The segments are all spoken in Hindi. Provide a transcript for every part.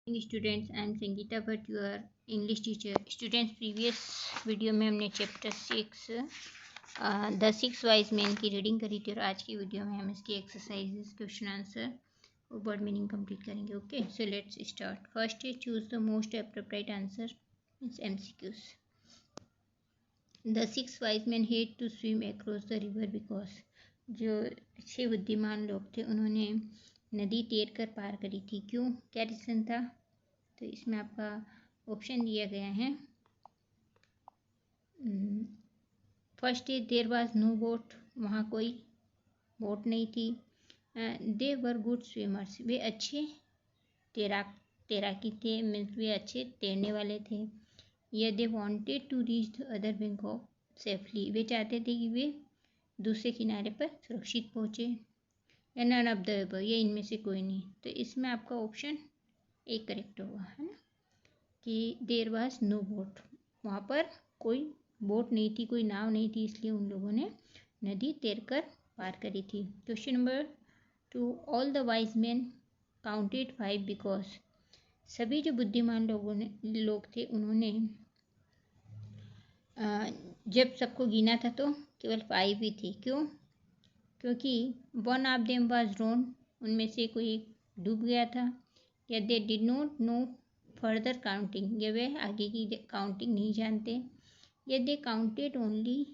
Students, I am Sangeeta Bhatt, your English teacher. Students, previous video में हमने चैप्टर 6 द 6 वाइज मैन की रीडिंग करी थी और आज की वीडियो में हम इसकी एक्सरसाइजेस, क्वेश्चन आंसर और वर्ड मीनिंग कंप्लीट करेंगे। Okay, so let's start. First is choose the most appropriate answer, means MCQs। The 6 wise man had to swim across the river because, जो 6 बुद्धिमान लोग थे उन्होंने नदी तैर कर पार करी थी। क्यों, क्या रीज़न था? तो इसमें आपका ऑप्शन दिया गया है। First is there was no boat, वहाँ कोई बोट नहीं थी। दे वर गुड स्विमर्स, वे अच्छे तैराकी थे, मीन्स वे अच्छे तैरने वाले थे। या they wanted to reach the other bank of safely, वे चाहते थे कि वे दूसरे किनारे पर सुरक्षित पहुँचे। या नन ऑफ द अबव, ये इनमें से कोई नहीं। तो इसमें आपका ऑप्शन एक करेक्ट होगा, है ना, कि देयर वाज नो बोट, वहाँ पर कोई बोट नहीं थी, कोई नाव नहीं थी, इसलिए उन लोगों ने नदी तैरकर पार करी थी। Question number 2, all the wise man counted 5 because, सभी जो बुद्धिमान लोग थे उन्होंने जब सबको गिना था तो केवल 5 ही थे। क्यों? क्योंकि one of them was drone, उनमें से कोई डूब गया था। या they did not know further counting, या वे आगे की काउंटिंग नहीं जानते। या दे काउंटेड ओनली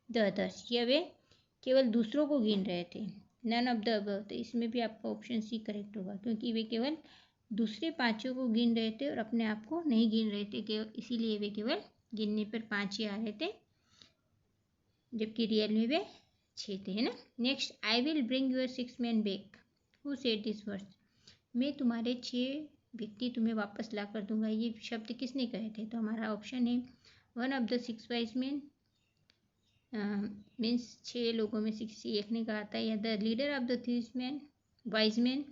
द अदर्स, या वे केवल दूसरों को गिन रहे थे। नन ऑफ द अबव, तो इसमें भी आपका ऑप्शन सी करेक्ट होगा, क्योंकि वे केवल दूसरे 5 को गिन रहे थे और अपने आप को नहीं गिन रहे थे, केवल इसीलिए वे केवल गिनने पर 5 ही आ रहे थे, जबकि रियल में वे 6 थे, है ना। Next, I will bring your 6 man back, who said this words, मैं तुम्हारे 6 व्यक्ति तुम्हें वापस ला कर दूंगा, ये शब्द किसने कहे थे? तो हमारा ऑप्शन है one of the 6 wise man, means 6 लोगों में से किसी एक ने कहा था। या the leader of the 3 wise man,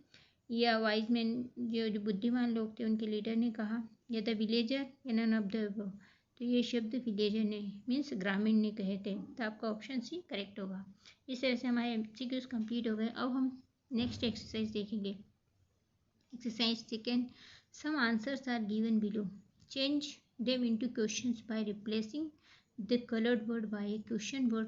या वाइज मैन जो बुद्धिमान लोग थे उनके लीडर ने कहा। या द विलेजर, या नन ऑफ द अबव, तो ये शब्द विलेजर ने, मीन्स ग्रामीण ने कहे थे। तो आपका ऑप्शन सी करेक्ट होगा। इस तरह से हमारे MCQs कंप्लीट हो गए। अब हम नेक्स्ट एक्सरसाइज देखेंगे। Exercise second, some answers are given below, change them into questions by replacing the coloured word by a question word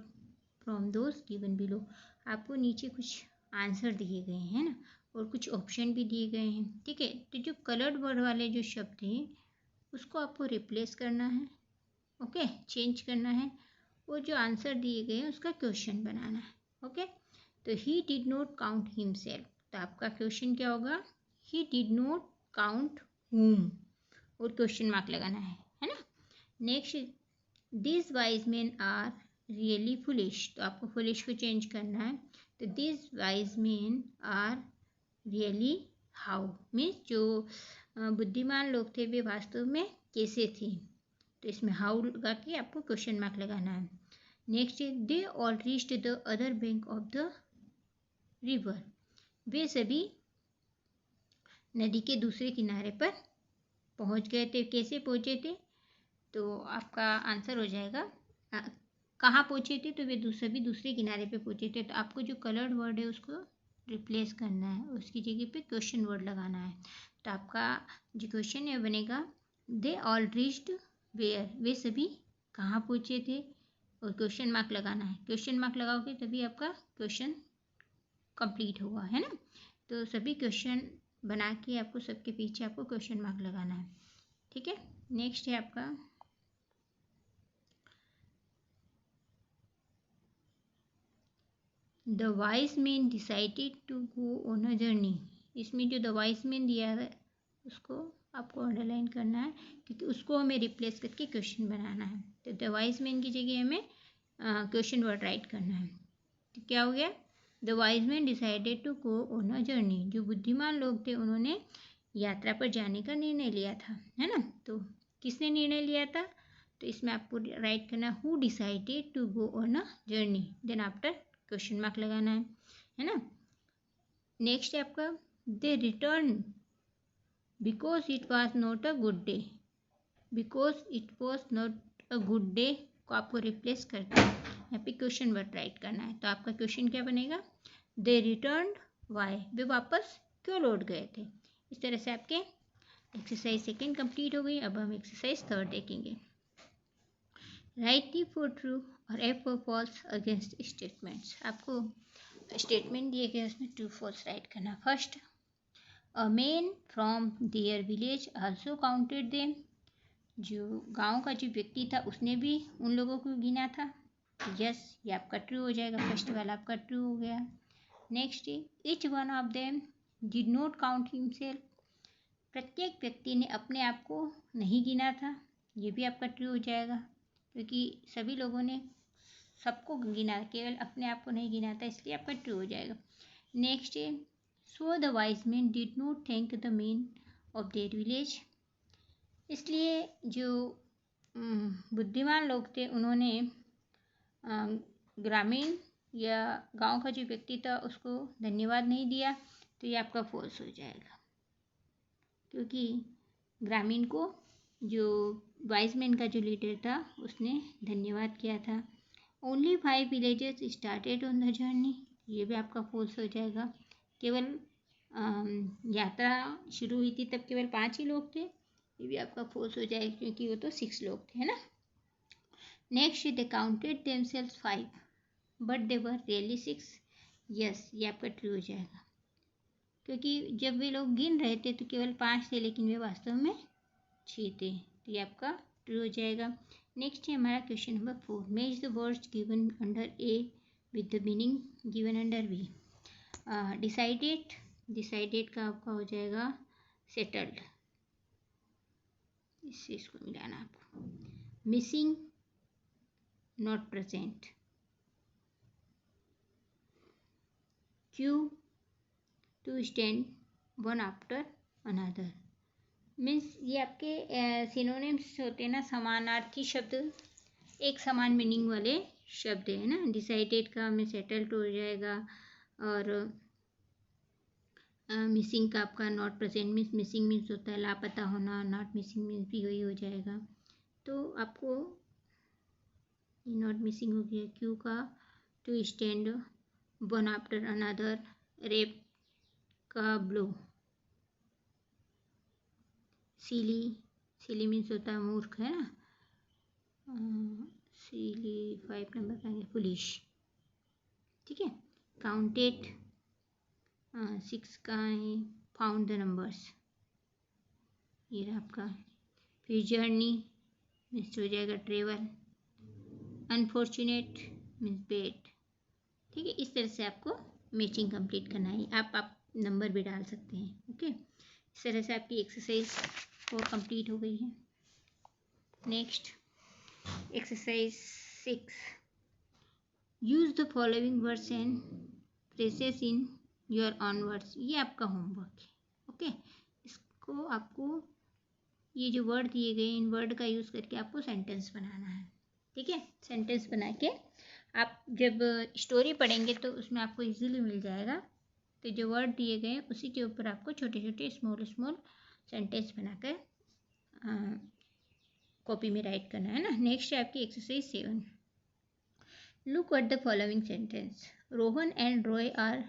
from those given below. आपको नीचे कुछ आंसर दिए गए हैं ना, और कुछ ऑप्शन भी दिए गए हैं, ठीक है। तो जो कलर्ड वर्ड वाले जो शब्द हैं उसको आपको रिप्लेस करना है, ओके, चेंज करना है, और जो आंसर दिए गए हैं उसका क्वेश्चन बनाना है, ओके। तो he did not count himself, तो आपका क्वेश्चन क्या होगा? He did not count whom, और क्वेश्चन मार्क लगाना है ना। Next, this wise man are really foolish, तो आपको फुलिश को चेंज करना है। तो this wise man are really how, means जो बुद्धिमान लोग थे वे वास्तव में कैसे थे, तो इसमें हाउ लगा के आपको क्वेश्चन मार्क लगाना है। Next, they all reached the other bank of the river, वे सभी नदी के दूसरे किनारे पर पहुंच गए थे। कैसे पहुंचे थे? तो आपका आंसर हो जाएगा कहाँ पहुंचे थे, तो वे सभी दूसरे किनारे पे पहुंचे थे। तो आपको जो कलर्ड वर्ड है उसको रिप्लेस करना है, उसकी जगह पे क्वेश्चन वर्ड लगाना है। तो आपका जो क्वेश्चन है बनेगा दे ऑल रीच्ड वेयर, वे सभी कहाँ पहुँचे थे, और क्वेश्चन मार्क लगाना है। क्वेश्चन मार्क लगाओगे तभी आपका क्वेश्चन कंप्लीट होगा, है ना। तो सभी क्वेश्चन बना के आपको सबके पीछे आपको क्वेश्चन मार्क लगाना है, ठीक है। नेक्स्ट है आपका the wise man decided to go on a journey, इसमें जो द वाइज मैन दिया है उसको आपको अंडरलाइन करना है, क्योंकि उसको हमें रिप्लेस करके क्वेश्चन बनाना है। तो द वाइज मैन की जगह हमें क्वेश्चन वर्ड राइट करना है। तो क्या हो गया? The wise man decided to go on a journey, जो बुद्धिमान लोग थे उन्होंने यात्रा पर जाने का निर्णय लिया था, है ना। तो किसने निर्णय लिया था? तो इसमें आपको राइट करना who decided to go on a journey, then after question mark लगाना है ना। नेक्स्ट है आपका they return because it was not a good day, because it was not a good day को आपको रिप्लेस करके यहाँ पे क्वेश्चन वर्ड राइट करना है। तो आपका क्वेश्चन क्या बनेगा? दे रिटर्न वाई, वे वापस क्यों लौट गए थे। इस तरह से आपके एक्सरसाइज सेकेंड कंप्लीट हो गई। अब हम एक्सरसाइज थर्ड देखेंगे। राइट टी फॉर ट्रू और F for false against statements. आपको स्टेटमेंट दिए गए उसमें ट्रू फॉल्स राइट करना। First, a man from their village also counted them. जो गांव का जो व्यक्ति था उसने भी उन लोगों को गिना था। यस, ये आपका ट्रू हो जाएगा। फर्स्ट वाला आपका ट्रू हो गया। Next, each one of them did not count himself. प्रत्येक व्यक्ति ने अपने आप को नहीं गिना था। ये भी आपका ट्रू हो जाएगा, क्योंकि सभी लोगों ने सबको गिना, केवल अपने आप को नहीं गिना था, इसलिए आपका ट्रू हो जाएगा। Next, so the wise man did not thank the man of their village. इसलिए जो बुद्धिमान लोग थे उन्होंने ग्रामीण या गांव का जो व्यक्ति था उसको धन्यवाद नहीं दिया, तो ये आपका फॉल्स हो जाएगा, क्योंकि ग्रामीण को जो वाइज मैन का जो लीडर था उसने धन्यवाद किया था। Only 5 villages started on the journey. ये भी आपका फॉल्स हो जाएगा। केवल यात्रा शुरू हुई थी तब केवल 5 ही लोग थे। ये भी आपका फॉल्स हो जाएगा, क्योंकि वो तो 6 लोग थे, है ना। Next, they counted themselves 5 but they were really 6। Yes, ये आपका ट्रू हो जाएगा, क्योंकि जब वे लोग गिन रहे थे तो केवल 5 थे, लेकिन वे वास्तव में 6 थे, तो ये आपका ट्रू हो जाएगा। नेक्स्ट है हमारा question number 4। Match the words given under A with the meaning given under B. Decided का आपका हो जाएगा सेटल्ड। इस चीज़ को मिलाना आपको। Missing, not present. Queue, to stand one after another. Means ये आपके सिनोनिम्स होते हैं ना, समानार्थी शब्द, एक समान मीनिंग वाले शब्द है ना। डिसाइडेड का हमें सेटल्ड हो जाएगा, और मिसिंग का आपका not present means missing means होता है लापता होना, नॉट मिसिंग मीन्स भी वही हो जाएगा। तो आपको नॉट मिसिंग हो गया। क्यू का to stand one after another. Rap का ब्लो। सिली मीन्स होता है मूर्ख, है ना। सिली 5 नंबर का है पुलिश, ठीक है। काउंटेड 6 का है फाउंड द नंबर्स, ये आपका। फिर जर्नी मीन्स हो जाएगा ट्रेवल। अनफॉर्चुनेट मीन्स बैड, ठीक है। इस तरह से आपको मैचिंग कंप्लीट करना है। आप नंबर भी डाल सकते हैं, ओके। इस तरह से आपकी एक्सरसाइज 4 कंप्लीट हो गई है। Next exercise 6। Use the following words and phrases in your on words. ये आपका होमवर्क है, ओके। इसको आपको ये जो वर्ड दिए गए इन वर्ड का यूज़ करके आपको सेंटेंस बनाना है, ठीक है। सेंटेंस बना के आप जब स्टोरी पढ़ेंगे तो उसमें आपको इजीली मिल जाएगा। तो जो वर्ड दिए गए हैं उसी के ऊपर आपको छोटे छोटे स्मॉल सेंटेंस बनाकर कॉपी में राइट करना है ना। नेक्स्ट है आपकी exercise 7। Look at the following sentence. Rohan and Roy are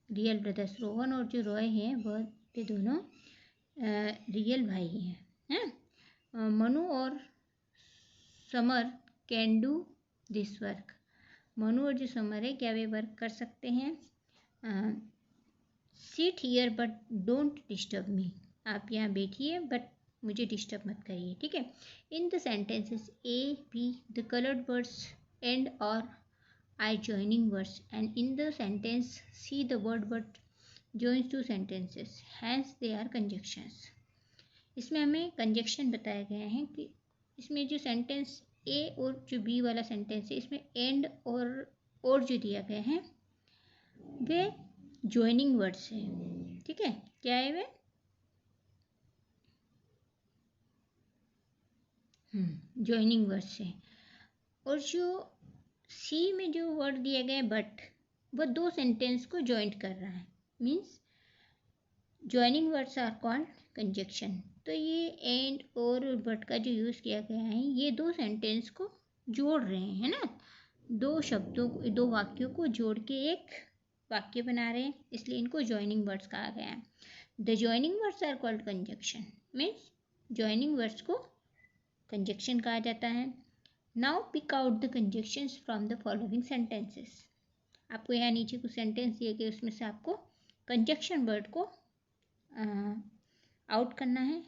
real brothers. Rohan और जो रॉय हैं वह ये दोनों रियल भाई हैं। मनु और summer can do this work. Manu और जो समर है क्या वे वर्क कर सकते हैं। Sit here but don't disturb me. आप यहाँ बैठिए बट मुझे डिस्टर्ब मत करिए, ठीक है। In the sentences A B the coloured words and और are joining words, and in the sentence C the word but joins two sentences, hence they are conjunctions. इसमें हमें कंजक्शन बताया गया है कि इसमें जो सेंटेंस ए और जो बी वाला सेंटेंस है इसमें एंड और जो दिया गया है वे ज्वाइनिंग वर्ड्स हैं, ठीक है। क्या है वे ज्वाइनिंग वर्ड्स हैं। और जो सी में जो वर्ड दिया गया है बट, वह 2 सेंटेंस को ज्वाइंट कर रहा है, means joining words are called conjunction. तो ये एंड और बट का जो यूज़ किया गया है ये 2 सेंटेंस को जोड़ रहे हैं, है ना। 2 शब्दों को, 2 वाक्यों को जोड़ के एक वाक्य बना रहे हैं, इसलिए इनको ज्वाइनिंग वर्ड्स कहा गया है। The joining words are called conjunction. Means joining words को कंजक्शन कहा जाता है। Now pick out the conjunctions from the following sentences. आपको यहाँ नीचे कुछ सेंटेंस दिए गए, उसमें से आपको कंजक्शन वर्ड को आउट करना है,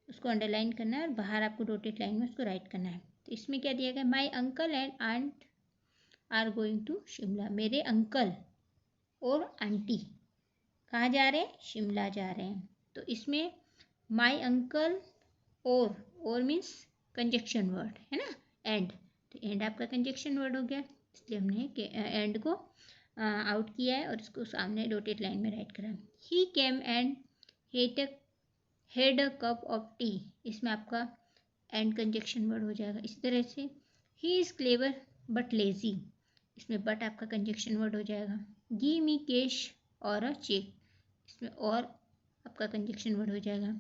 उसको अंडरलाइन करना है और बाहर आपको डॉटेड लाइन में उसको राइट करना है। तो इसमें क्या दिया गया, my uncle and aunt are going to Shimla. मेरे अंकल और आंटी कहाँ जा रहे हैं, शिमला जा रहे हैं। तो इसमें माई अंकल और मीन्स कंजक्शन वर्ड है ना, एंड। तो एंड आपका कंजक्शन वर्ड हो गया, इसलिए हमने एंड को आउट किया है और इसको सामने डॉटेड लाइन में राइट करा। He came and had a cup of tea, इसमें आपका एंड कंजक्शन वर्ड हो जाएगा। इसी तरह से he is clever but lazy, इसमें बट आपका कंजक्शन वर्ड हो जाएगा। गिव मी कैश और अ चेक, इसमें और आपका कंजक्शन वर्ड हो जाएगा।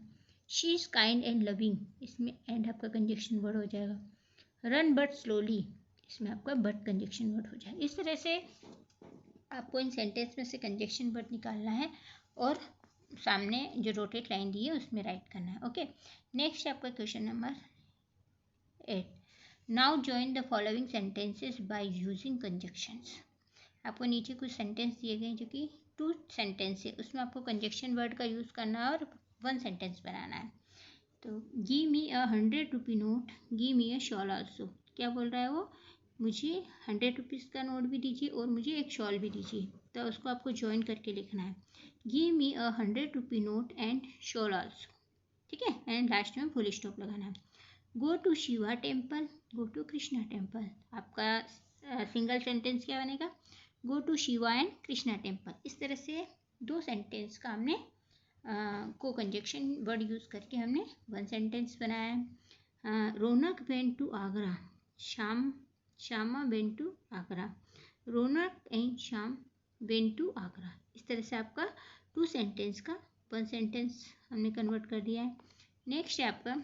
She is kind and loving, इसमें एंड आपका कंजक्शन वर्ड हो जाएगा। रन बट स्लोली, इसमें आपका बट कंजक्शन वर्ड हो जाएगा। इस तरह से आपको इन सेंटेंस में से कंजक्शन वर्ड निकालना है और सामने जो रोटेट लाइन दी है उसमें राइट करना है। ओके, नेक्स्ट आपका question number 8। Now join the following sentences by using conjunctions. आपको नीचे कुछ सेंटेंस दिए गए जो कि 2 सेंटेंस है, उसमें आपको कंजक्शन वर्ड का यूज़ करना है और 1 सेंटेंस बनाना है। तो give me a 100 rupee note, give me a shawl also. क्या बोल रहा है वो, मुझे 100 रुपीज़ का नोट भी दीजिए और मुझे एक शॉल भी दीजिए। तो उसको आपको ज्वाइन करके लिखना है, give me a 100 rupee note and shawl also. ठीक है, एंड लास्ट में फुल स्टॉप लगाना है। Go to Shiva temple, go to Krishna temple. आपका सिंगल सेंटेंस क्या बनेगा, go to Shiva and Krishna temple. इस तरह से 2 सेंटेंस का हमने को कंजक्शन वर्ड यूज़ करके हमने 1 सेंटेंस बनाया है। Raunak went to Agra, Shyama went to Agra. Raunak and Shyam went to Agra. इस तरह से आपका 2 सेंटेंस का 1 सेंटेंस हमने कन्वर्ट कर दिया है। नेक्स्ट है आपका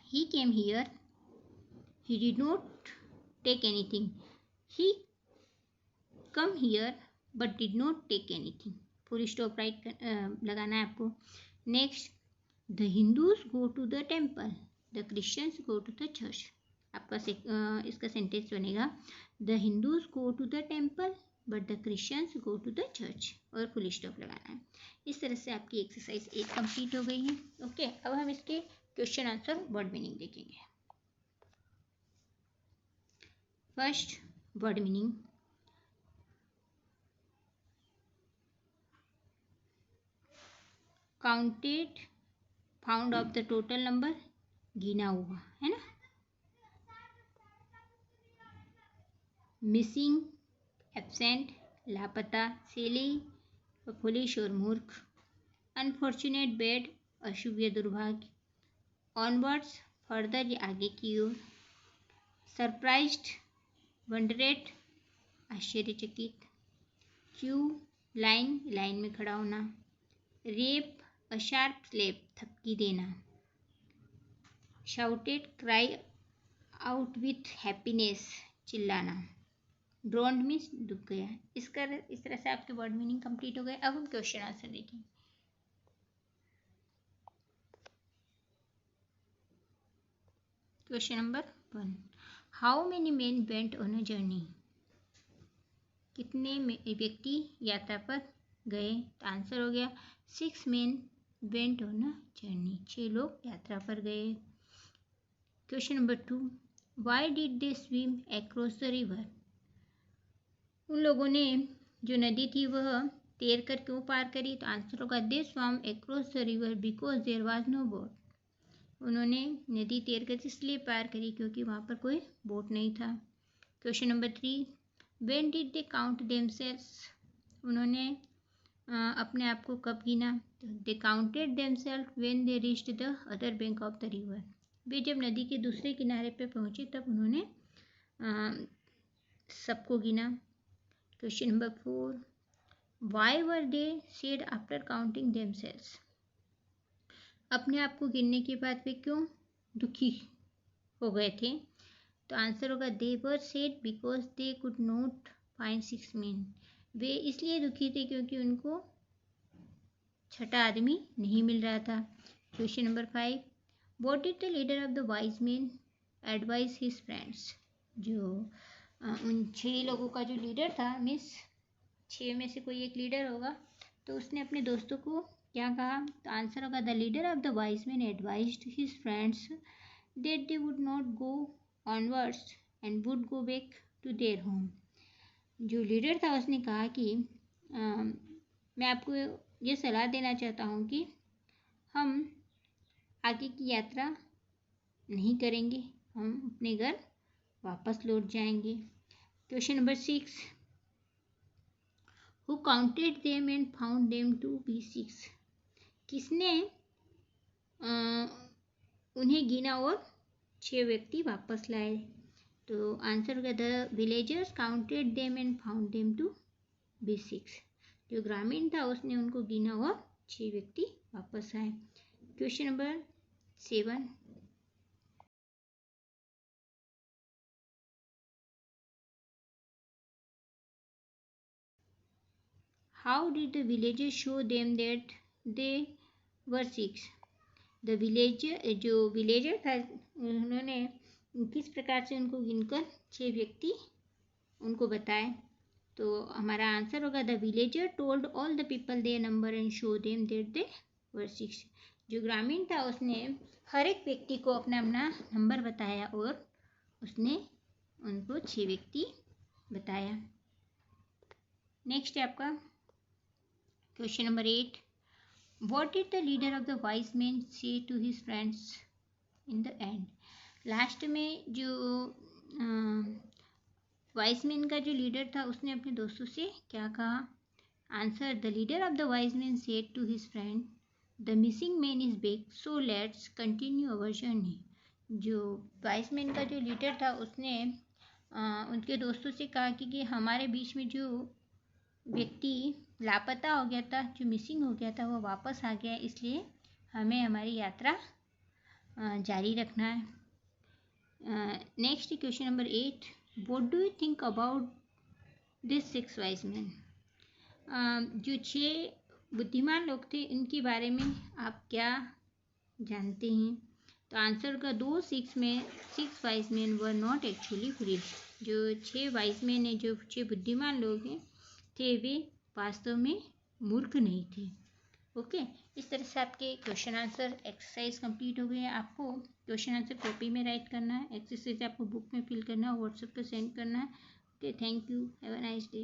he came here, he did not take anything. He come here but did not take anything. Full stop right लगाना है आपको। Next the Hindus go to the temple, the Christians go to the church. आपका इसका सेंटेंस बनेगा the Hindus go to the temple but the Christians go to the church, और फुल स्टॉप लगाना है। इस तरह से आपकी एक्सरसाइज 1 कंप्लीट हो गई है। ओके, अब हम इसके क्वेश्चन आंसर वर्ड मीनिंग देखेंगे। First word meaning, counted, found of the total number, गिना हुआ है ना। मिसिंग, एब्सेंट, लापता, सिली, फुलिश और मूर्ख। अनफॉर्चुनेट, बैड, अशुभ या दुर्भाग्य। ऑनवर्ड्स, फर्दर या आगे की ओर। सरप्राइज्ड, वंडरेट, आश्चर्यचकित। क्यू, लाइन, लाइन में खड़ा होना। रेप, अ शार्प स्लैप, थपकी देना। Shouted, cry out with happiness, चिल्लाना। ड्रोन्ड मीन्स दुख गया। इस तरह से आपके वर्ड मीनिंग कंप्लीट हो गए। अब हम क्वेश्चन आंसर देखें। Question number 1, how many main went on a journey. कितने व्यक्ति यात्रा पर गए। तो आंसर हो गया 6 main went on a journey, 6 लोग यात्रा पर गए। Question number 2, why did they swim across the river. उन लोगों ने जो नदी थी वह तैर कर क्यों पार करी। तो आंसर होगा they swam across the river because there was no boat. उन्होंने नदी तैर कर इसलिए पार करी क्योंकि वहाँ पर कोई बोट नहीं था। Question number 3, when did they count themselves. उन्होंने अपने आप को कब गिना। तो they counted themselves when they reached the other bank of the river. वे जब नदी के दूसरे किनारे पर पहुँचे तब उन्होंने सबको गिना। Question number 4, why were they sad after counting themselves. अपने आप को गिनने के बाद वे क्यों दुखी हो गए थे। तो आंसर होगा they were sad because they could not find 6 men. वे इसलिए दुखी थे क्योंकि उनको 6ठा आदमी नहीं मिल रहा था। Question number 5, what did the leader of the wise man advice his friends. जो उन 6 लोगों का जो लीडर था, मीन्स 6 में से कोई एक लीडर होगा, तो उसने अपने दोस्तों को क्या कहा। तो आंसर होगा the leader of the wise man advised his friends that they would not go onwards and would go back to their home. जो लीडर था उसने कहा कि मैं आपको ये सलाह देना चाहता हूँ कि हम आगे की यात्रा नहीं करेंगे, हम अपने घर वापस लौट जाएंगे। Question number 6, who counted them and found them to be 6। किसने उन्हें गिना और 6 व्यक्ति वापस लाए। तो आंसर होगा the villagers counted them and found them to be 6। जो ग्रामीण था उसने उनको गिना और 6 व्यक्ति वापस आए। Question number 7, how did the villagers show them that they were 6। The villager, जो विलेजर था, उन्होंने किस प्रकार से उनको गिनकर 6 व्यक्ति उनको बताए। तो हमारा आंसर होगा the villager told all the people their number and show them that they were 6। जो ग्रामीण था उसने हर एक व्यक्ति को अपना अपना नंबर बताया और उसने उनको 6 व्यक्ति बताया। नेक्स्ट है आपका question number 8, what did the leader of the wise man say to his friends in the end. Last में जो वाइज मैन का जो लीडर था उसने अपने दोस्तों से क्या कहा। Answer the leader of the wise man said to his friend the missing man is back so let's continue our journey. जो वाइज मैन का जो लीडर था उसने उनके दोस्तों से कहा कि हमारे बीच में जो व्यक्ति लापता हो गया था, जो मिसिंग हो गया था, वो वापस आ गया, इसलिए हमें हमारी यात्रा जारी रखना है। Next question number 8, what do you think about this 6 wise man. जो 6 बुद्धिमान लोग थे इनके बारे में आप क्या जानते हैं। तो आंसर का 6 wise man were not actually foolish. जो 6 वाइज मैन है, जो 6 बुद्धिमान लोग हैं थे, वे वास्तव में मूर्ख नहीं थे। ओके, इस तरह से आपके क्वेश्चन आंसर एक्सरसाइज कंप्लीट हो गए हैं। आपको क्वेश्चन आंसर कॉपी में राइट करना है, एक्सरसाइज आपको बुक में फिल करना है, व्हाट्सएप पे सेंड करना है। Okay, thank you, have a nice day.